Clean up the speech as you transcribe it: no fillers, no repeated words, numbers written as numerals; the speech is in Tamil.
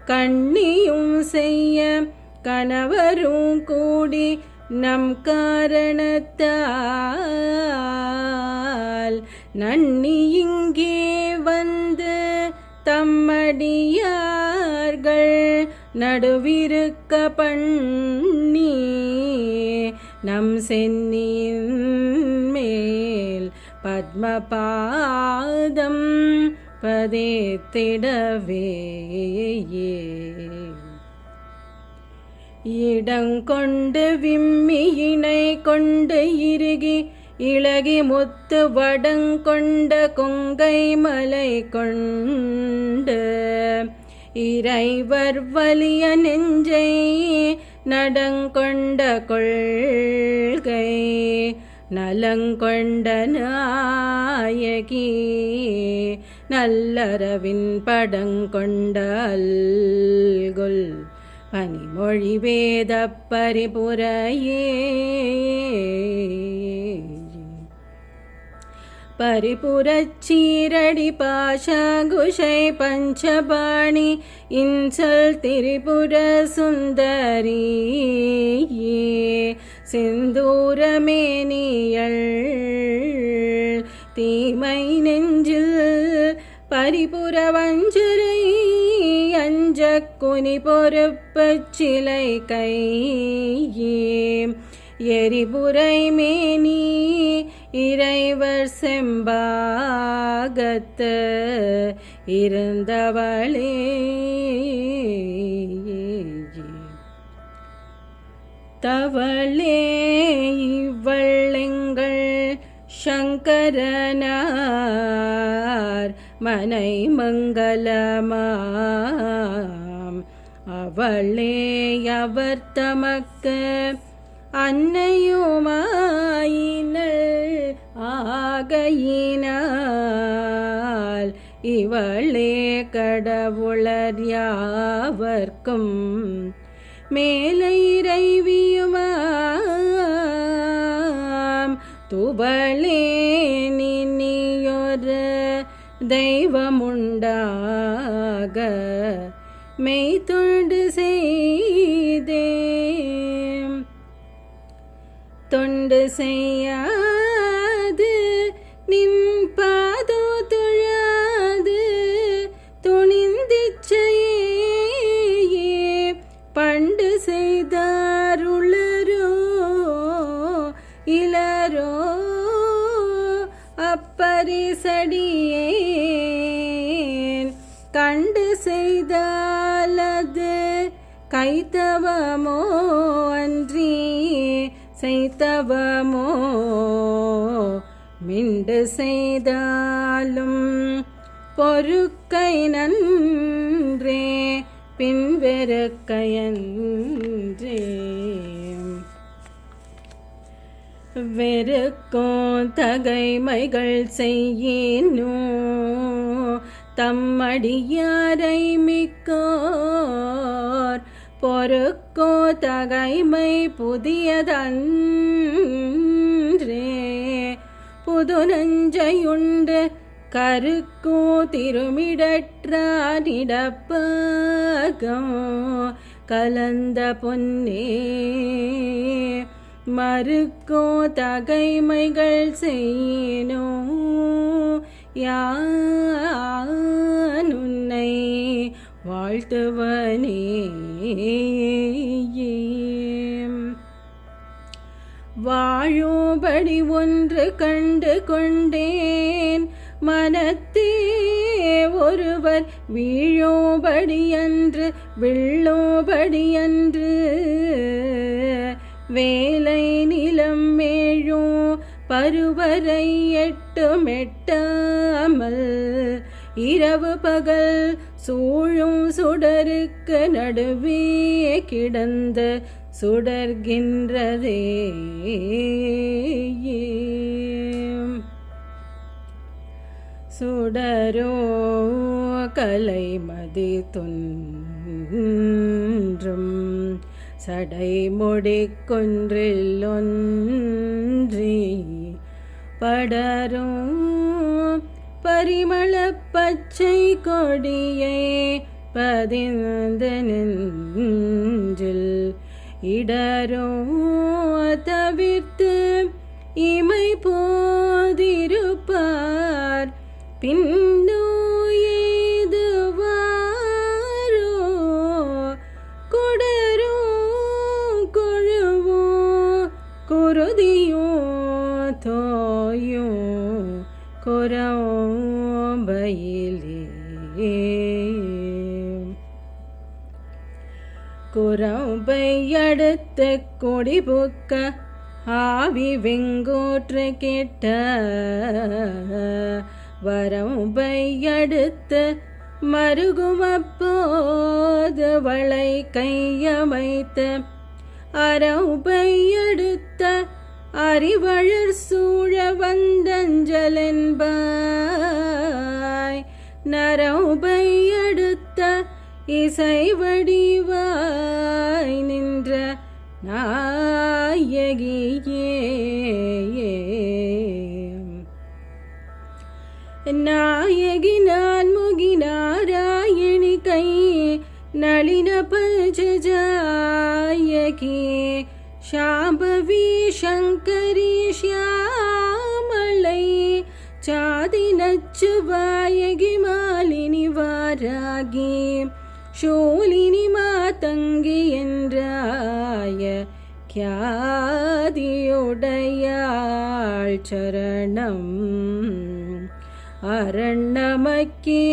கண்ணியும் செய்ய கணவரும் கூடி நம் காரணத்தால் நன்னி இங்கே வந்து தம்மடியார்கள் நடுவிருக்க பண்ணி நம் சென்னியின் மேல் பத்மபாதம் பதேத்திடவே இடங்கொண்டு விம்மியினை கொண்டு இறுகி இளகி முத்து வடங்கொண்ட கொங்கை மலை கொண்டு இறைவர் வலிய நெஞ்சை நடங்கொண்ட கொள்கை நலங்கொண்ட நாயகி நல்லறவின் படங்கொண்ட அல்குல் பனிமொழி வேத பரிபுரையே பரிபுரச்சீரடி பாஷகுஷை பஞ்சபாணி இன்சல் திரிபுர சுந்தரியே செந்தூரமேனியள் தீமை நெஞ்சில் பரிபுர வஞ்சரை அஞ்ச குனி பொறுப்பச் சிலை கையே எரிபுரை மேனி இறைவர் செம்பாகத்து இருந்தவளே தவளே இவள்ளெங்கள் சங்கரனார் மனை மங்களமாம் அவளே அவர் தமக்கு அன்னையுமாயினள் ஆகையினால் இவளே கடவுளர் யாவர்க்கும் மேலை இறைவியுமாம் துவளே நினியொரு தெய்வமுண்டாக மெய் தொண்டு செய்தே தொண்டு செய்யாது நின் பாதோ தொழாது துணிந்திச்சையே பண்டு செய்தாருளரோ இளரோ அப்பரிசடியேன் கண்டு செய்தாலது கைத்தவமோ அன்றி செய்தவமோ மிண்டு செய்தாலும் பொறுக்கை நன்றே பின்வெறுக்கையன்றே வெறுக்கோ தகைமைகள் செய்யினோ தம்மடியாரை மிக்கோர் பொறுக்கோ தகைமை புதியதன்றே புது நஞ்சையுண்டு கருக்கோ திருமிடற்றானிடப்பகம் கலந்த பொன்னே மறுக்கோ தகைமைகள் செய்யினோ யானுன்னை வாழ்த்துவனே வாழும்படி ஒன்று கண்டு கொண்டேன் மனத்தே ஒருவர் வீழோபடியன்று வில்லோபடியன்று வேலை நிலம் மேழோ பருவரை எட்டுமெட்டாமல் இரவு பகல் சூழும் சுடருக்கு நடுவே கிடந்த சுடர்கின்றதே சுடரோ கலைமதி துன்றும் சடைமுடி கொன்றில் ஒன்றி படரும் பரிமள பச்சை கொடியை பதிந்த நெஞ்சில் இடரோ தவிர்த்து இமை போதிருப்பார் பின்னோ ஏதுவாரோ கொடரோ கொழுவோ குருதியோ தோயோ கொரம்பயிலே குரம்பை அடுத்த கொடிபுக்க ஆவி வெங்கோற்று கேட்ட வரம்பை அடுத்து மருகுமப்போது வளை கையமைத்த அரம்பை அடுத்த அறிவழர் சூழ வந்தஞ்சலென்பாய் நரம்பை அடுத்த இசை வடிவாய் நின்ற நாயகியே நாயகி நான் முகி நாராயணி கை நளின பஞ்சஜாயகி शाम्भवी शङ्करी श्यामलै चादि नच्चुवायगि मालिनि वारागि शूलिनि मातङ्गि என்றாய ख्यादियुடையாள் சரணம் அரண்நமக்கே